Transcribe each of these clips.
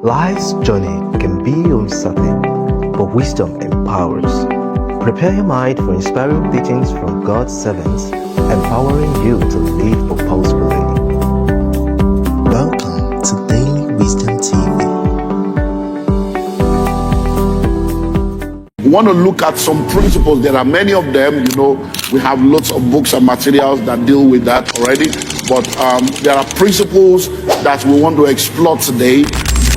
Life's journey can be uncertain, but wisdom empowers. Prepare your mind for inspiring teachings from God's servants, empowering you to live purposefully. Welcome to Daily Wisdom TV. We want to look at some principles. There are many of them. We have lots of books and materials that deal with that already. But there are principles that we want to explore today,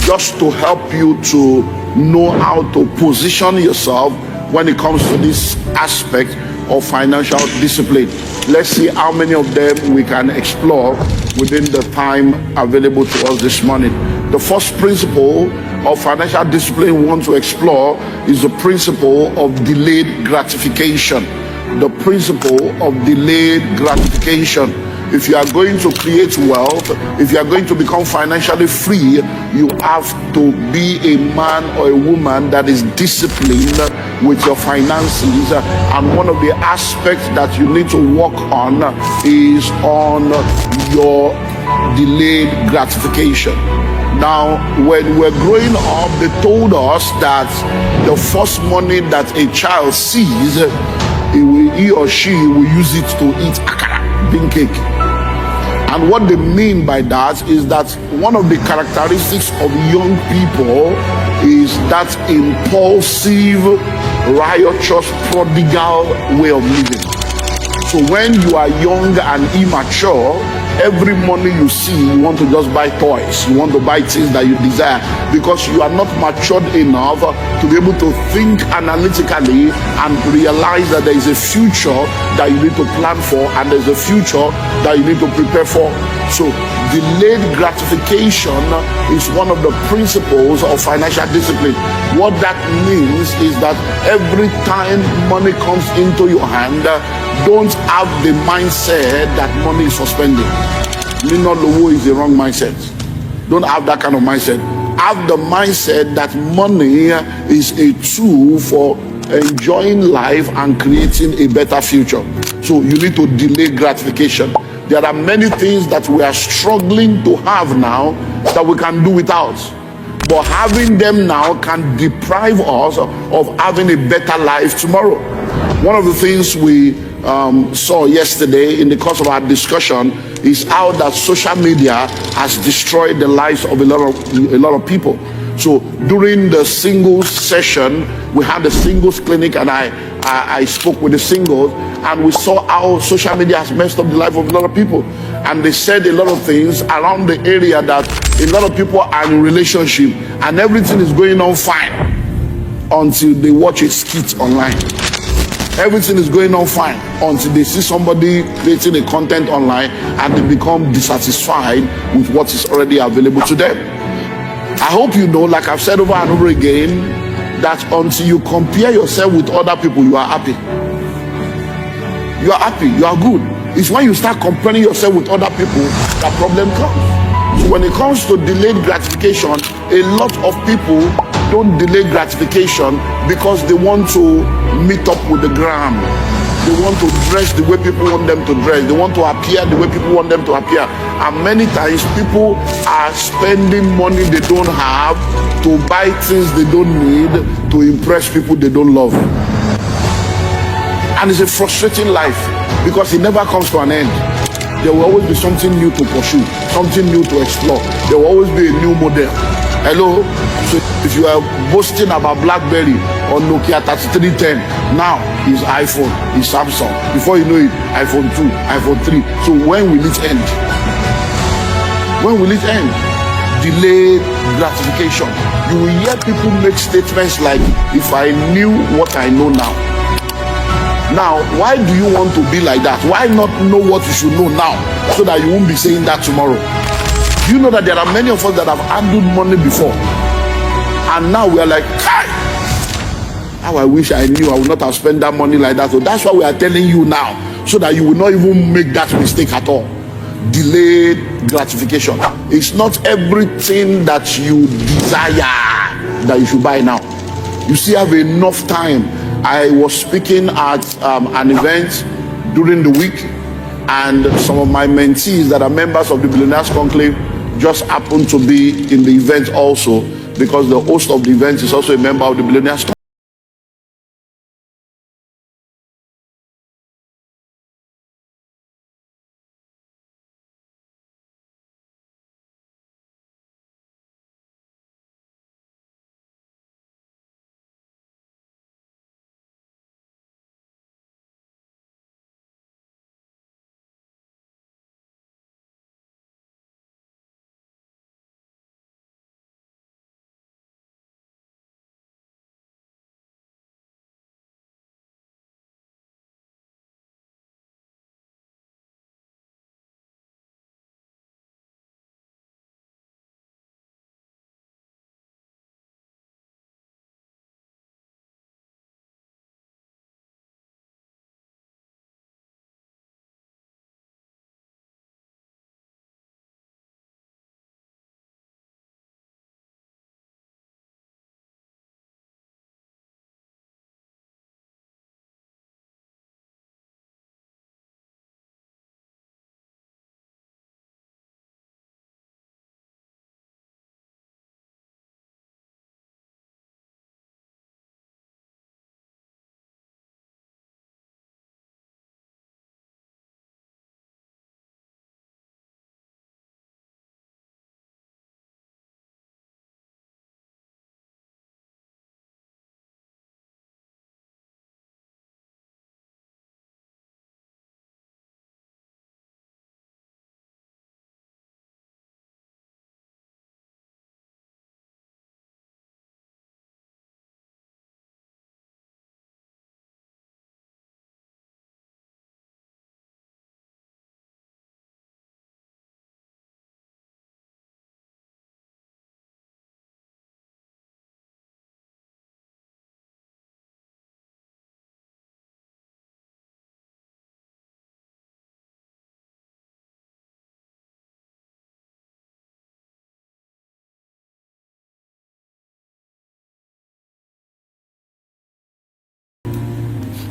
just to help you to know how to position yourself when it comes to this aspect of financial discipline. Let's see how many of them we can explore within the time available to us this morning. The first principle of financial discipline we want to explore is the principle of delayed gratification. The principle of delayed gratification. If you are going to create wealth, if you are going to become financially free, you have to be a man or a woman that is disciplined with your finances. And one of the aspects that you need to work on is on your delayed gratification. Now, when we're growing up, they told us that the first money that a child sees, he or she will use it to eat akara, bean cake. And what they mean by that is that one of the characteristics of young people is that impulsive, riotous, prodigal way of living. So when you are young and immature, every money you see, you want to just buy toys. You want to buy things that you desire because you are not matured enough to be able to think analytically and realize that there is a future that you need to plan for and there's a future that you need to prepare for. So delayed gratification is one of the principles of financial discipline. What that means is that every time money comes into your hand, don't have the mindset that money is for spending. Nino Lowo is the wrong mindset. Don't have that kind of mindset. Have the mindset that money is a tool for enjoying life and creating a better future. So you need to delay gratification. There are many things that we are struggling to have now that we can do without. But having them now can deprive us of having a better life tomorrow. One of the things we saw yesterday in the course of our discussion is how that social media has destroyed the lives of a lot of people. So during the singles session, we had the singles clinic, and I spoke with the singles, and we saw how social media has messed up the life of a lot of people. And they said a lot of things around the area that a lot of people are in relationship and everything is going on fine until they watch a skit online. Everything is going on fine until they see somebody creating a content online and they become dissatisfied with what is already available to them. I hope you know, like I've said over and over again, that until you compare yourself with other people, you are happy. You are happy, you are good. It's when you start comparing yourself with other people that problem comes. So when it comes to delayed gratification, a lot of people don't delay gratification because they want to meet up with the gram. They want to dress the way people want them to dress. They want to appear the way people want them to appear. And many times people are spending money they don't have to buy things they don't need to impress people they don't love. And it's a frustrating life because it never comes to an end. There will always be something new to pursue, something new to explore. There will always be a new model. Hello? So if you are boasting about BlackBerry or Nokia 3310, now is iPhone, is Samsung. Before you know it, iPhone 2, iPhone 3. So when will it end? When will it end? Delayed gratification. You will hear people make statements like, if I knew what I know now. Now, why do you want to be like that? Why not know what you should know now so that you won't be saying that tomorrow? Do you know that there are many of us that have handled money before? And now we are like, Kai! How I wish I knew I would not have spent that money like that. So that's why we are telling you now, so that you will not even make that mistake at all. Delayed gratification. It's not everything that you desire that you should buy now. You still have enough time. I was speaking at an event during the week, and some of my mentees that are members of the Billionaires Conclave just happened to be in the event also, because the host of the event is also a member of the Billionaires.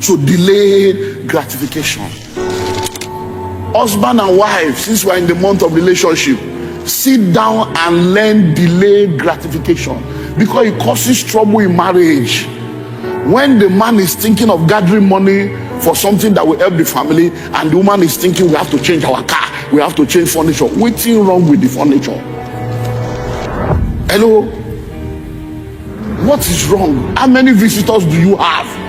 So delayed gratification. Husband and wife, since we're in the month of relationship, sit down and learn delayed gratification, because it causes trouble in marriage. When the man is thinking of gathering money for something that will help the family, and the woman is thinking, we have to change our car, we have to change furniture. What's wrong with the furniture? Hello? What is wrong? How many visitors do you have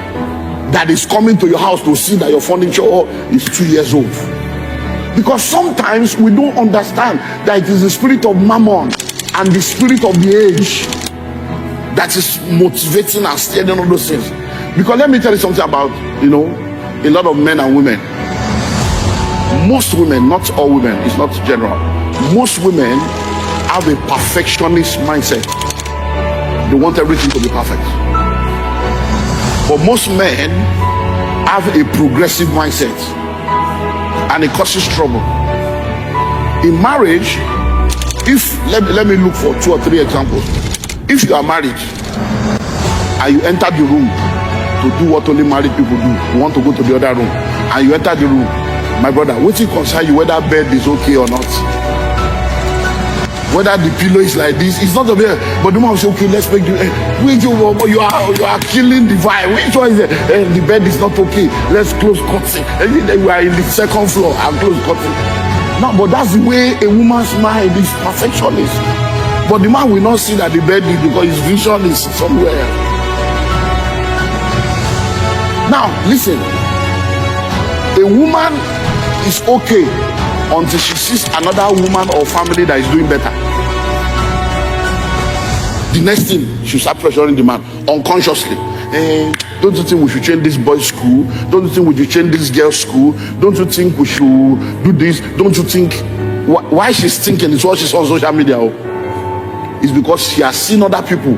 that is coming to your house to see that your furniture is 2 years old? Because sometimes we don't understand that it is the spirit of mammon and the spirit of the age that is motivating and steering all those things. Because let me tell you something about, a lot of men and women. Most women, not all women, it's not general. Most women have a perfectionist mindset. They want everything to be perfect. But most men have a progressive mindset, and it causes trouble. In marriage, let me look for 2 or 3 examples. If you are married and you enter the room to do what only married people do, you want to go to the other room, and you enter the room, my brother, what it concern you whether bed is okay or not? Whether the pillow is like this, it's not the bed. But the man will say, okay, let's make the you are killing the vibe. Which one is it? The bed is not okay. Let's close curtain. We are in the 2nd floor and close curtain. No, but that's the way a woman's mind is, perfectionist. But the man will not see that the bed is, because his vision is somewhere. Now, listen. A woman is okay until she sees another woman or family that is doing better. The next thing, she start pressuring the man unconsciously. Don't you think we should change this boys' school? Don't you think we should change this girls' school? Don't you think we should do this? Don't you think? Why she's thinking is what she's on social media. It's because she has seen other people.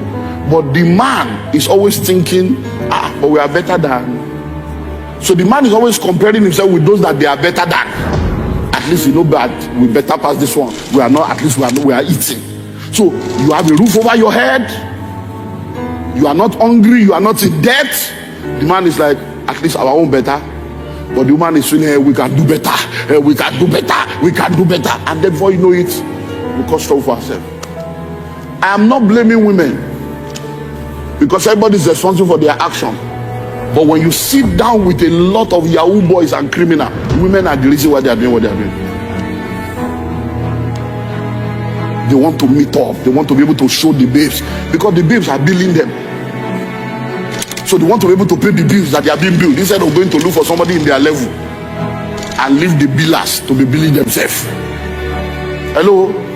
But the man is always thinking, but we are better than. So the man is always comparing himself with those that they are better than. At least that we better pass this one. We are not, at least we are eating. So you have a roof over your head. You are not hungry. You are not in debt. The man is like, at least our own better. But the woman is feeling, hey, we can do better. Hey, we can do better. We can do better. And then before you know it, We cause trouble for ourselves. I am not blaming women because everybody is responsible for their action. But when you sit down with a lot of Yahoo boys and criminals, women are the reason why they are doing what they are doing. They want to meet up. They want to be able to show the babes because the babes are billing them. So they want to be able to pay the bills that they are being billed instead of going to look for somebody in their level and leave the billers to be billing themselves. Hello?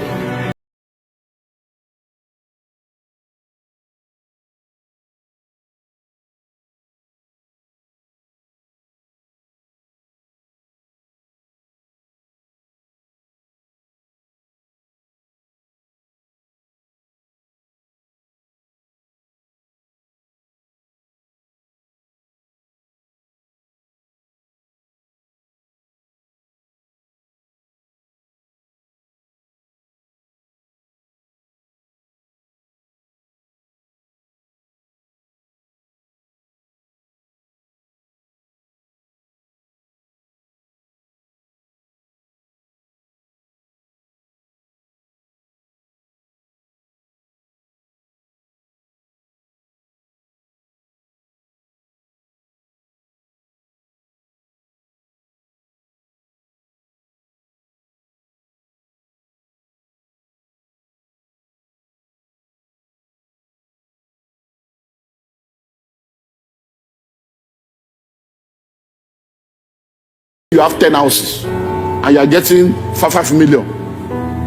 You have 10 houses and you are getting 5 million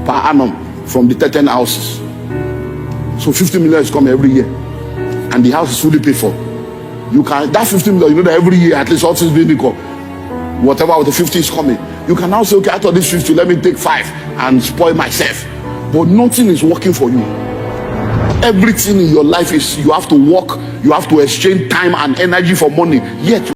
per annum from the 10 houses. So 50 million is coming every year and the house is fully paid for. You can, that 50 million, you know that every year at least all things being equal, whatever with the 50 is coming, you can now say, okay, out of this 50, let me take 5 and spoil myself. But nothing is working for you. Everything in your life is, you have to work, you have to exchange time and energy for money, yet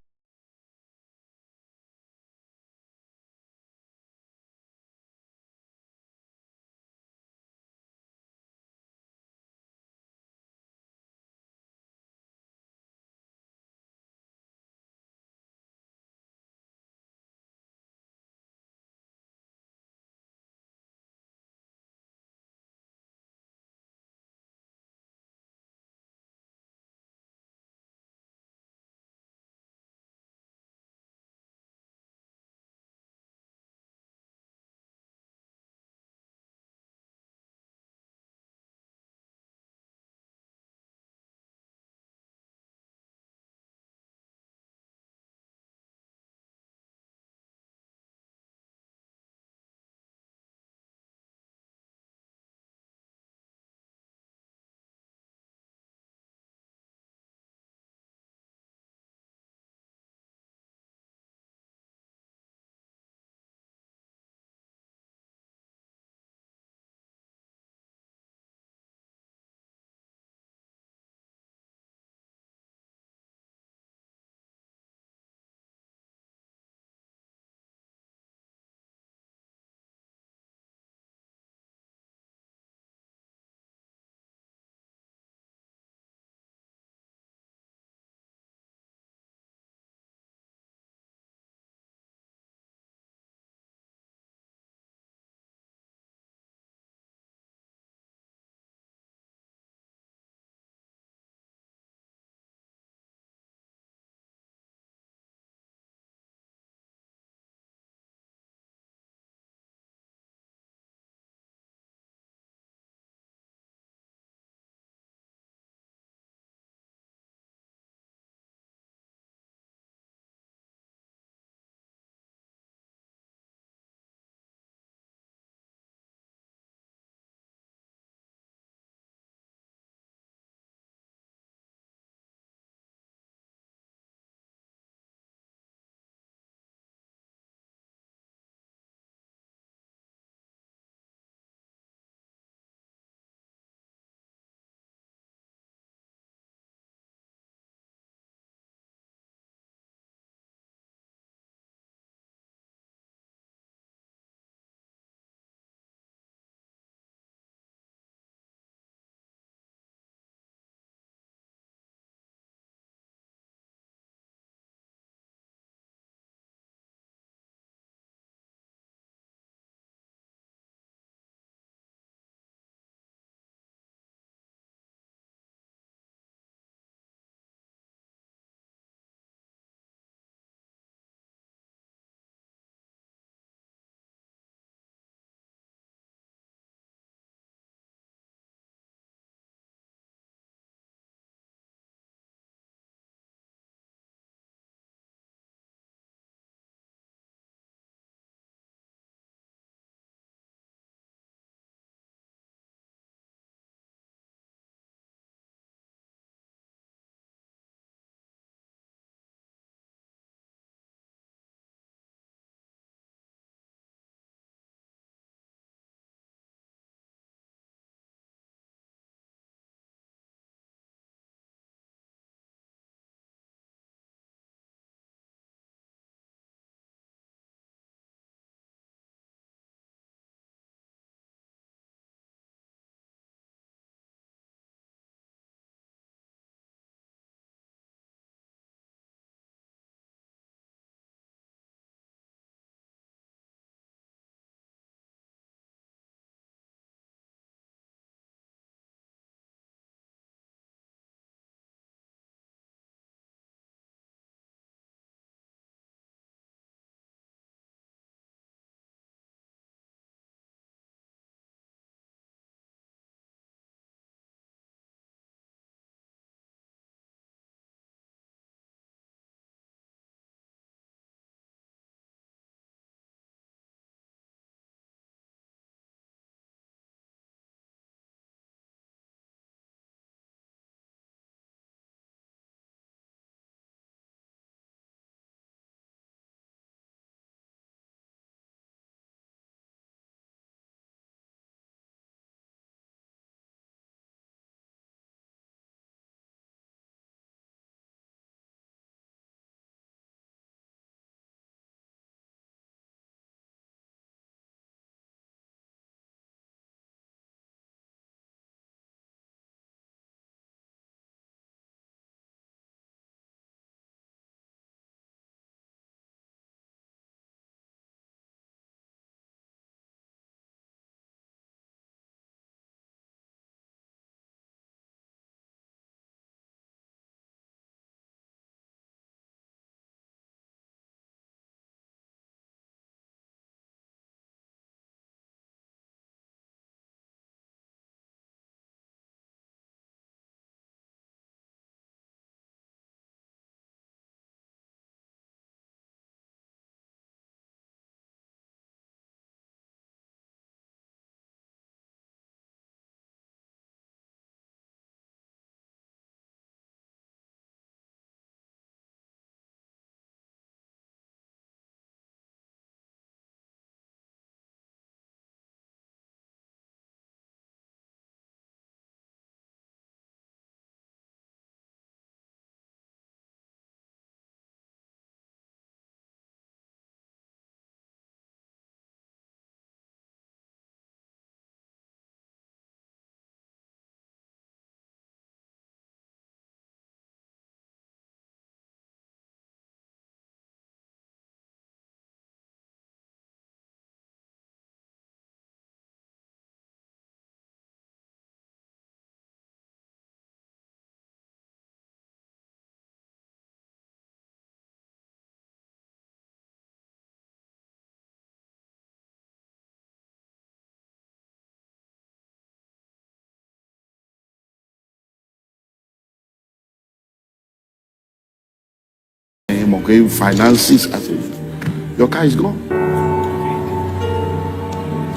finances, as if your car is gone.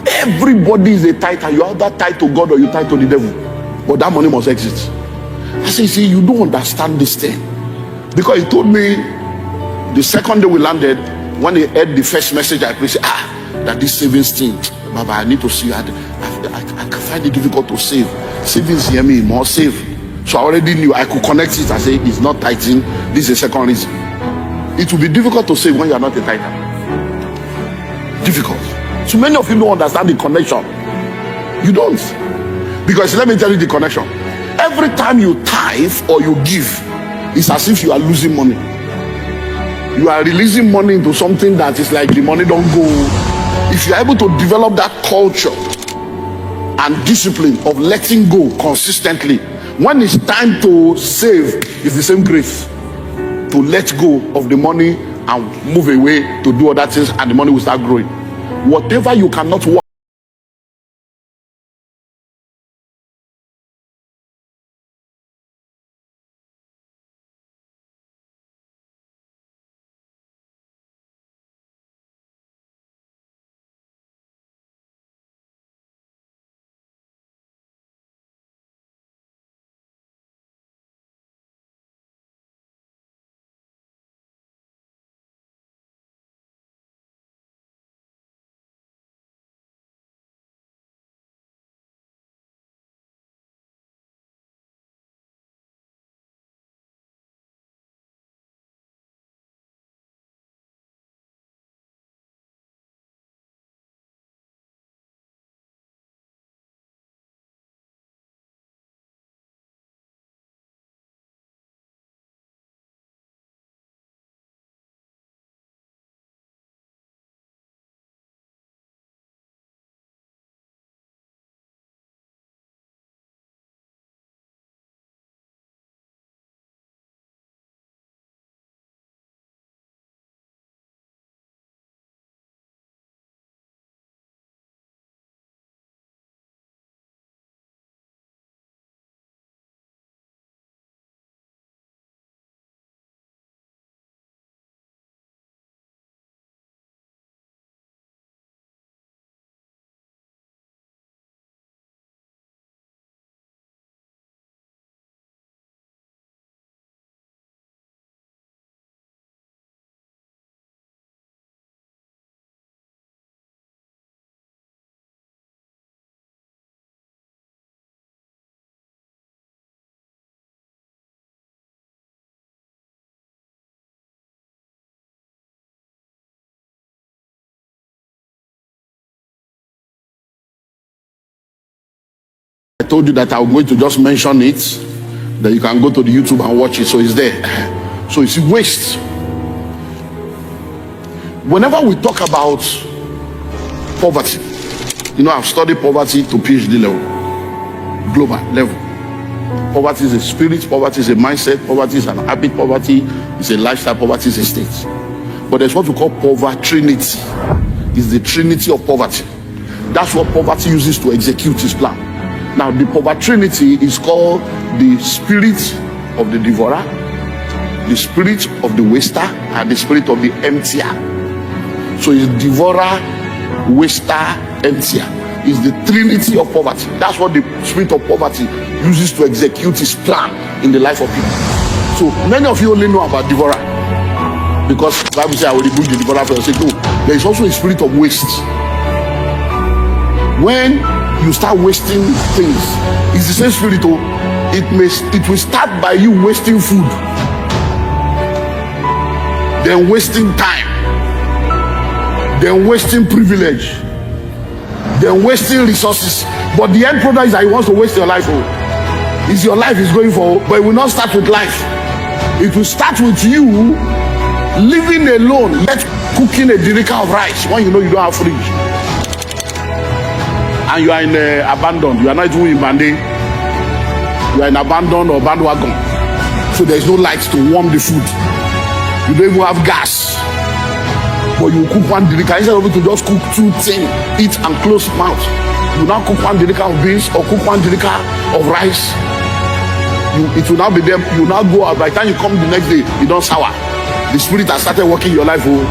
Everybody is a tither. You are either tied to God or you tied to the devil. But that money must exit. I say, see, you don't understand this thing. Because he told me the second day we landed, when he heard the first message I preached, that this savings thing, Baba, I need to see. I can find it difficult to save. Savings hear me, more save. So I already knew I could connect it. I say, it's not tithing. This is a second reason. It will be difficult to save when you are not a tither. Difficult. So many of you don't understand the connection. You don't. Because let me tell you the connection. Every time you tithe or you give, it's as if you are losing money. You are releasing money into something that is like the money don't go. If you are able to develop that culture and discipline of letting go consistently, when it's time to save, it's the same grace to let go of the money and move away to do other things, and the money will start growing. Whatever you cannot work. I told you that I'm going to just mention it, that you can go to the YouTube and watch it, so it's there. So it's waste. Whenever we talk about poverty, I've studied poverty to PhD level, global level. Poverty is a spirit, poverty is a mindset, poverty is an habit, poverty is a lifestyle, poverty is a state. But there's what we call poverty trinity. It's the trinity of poverty. That's what poverty uses to execute its plan. Now, the poverty trinity is called the spirit of the devourer, the spirit of the waster, and the spirit of the emptier. So it's devourer, waster, emptier. It's the trinity of poverty. That's what the spirit of poverty uses to execute its plan in the life of people. So many of you only know about devourer because the Bible says, I will remove the devourer for your sake. No, there is also a spirit of waste. When you start wasting things, it's the same spirit. It will start by you wasting food, then wasting time, then wasting privilege, then wasting resources. But the end product is that he wants to waste your life. Is your life is going for, but it will not start with life. It will start with you living alone, yet cooking a jerrycan of rice when you know you don't have fridge. And you are in abandoned. You are not even in Bande. You are in abandoned or bandwagon. So there is no light to warm the food. You don't even have gas. But you cook one jerrycan. Instead of it to just cook two things, eat and close mouth. You now cook one jerrycan of beans or cook one jerrycan of rice. It will now be there. You now go out. By the time you come the next day, you don't sour. The spirit has started working your life. Oh,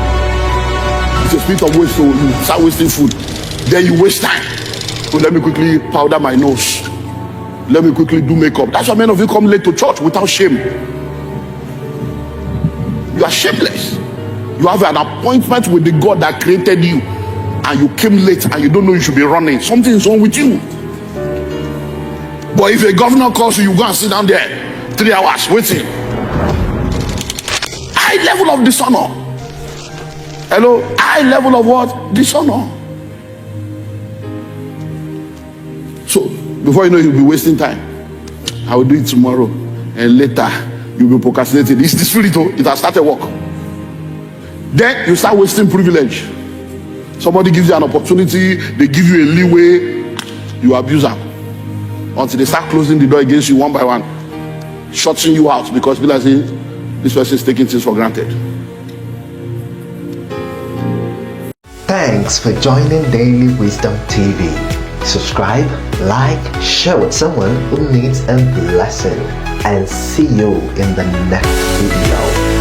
it's a spirit of waste. So you start wasting food. Then you waste time. So let me quickly powder my nose. Let me quickly do makeup. That's why many of you come late to church without shame. You are shameless. You have an appointment with the God that created you, and you came late and you don't know you should be running. Something is wrong with you. But if a governor calls you, you go and sit down there 3 hours waiting. High level of dishonor. Hello? High level of what? Dishonor. So before you know, you'll be wasting time. I will do it tomorrow, and later you'll be procrastinating. It's the spirit. It has started work. Then you start wasting privilege. Somebody gives you an opportunity, they give you a leeway, you abuse them until they start closing the door against you one by one, shutting you out because people are saying this person is taking things for granted. Thanks for joining Daily Wisdom TV. Subscribe, like, share with someone who needs a blessing, and see you in the next video.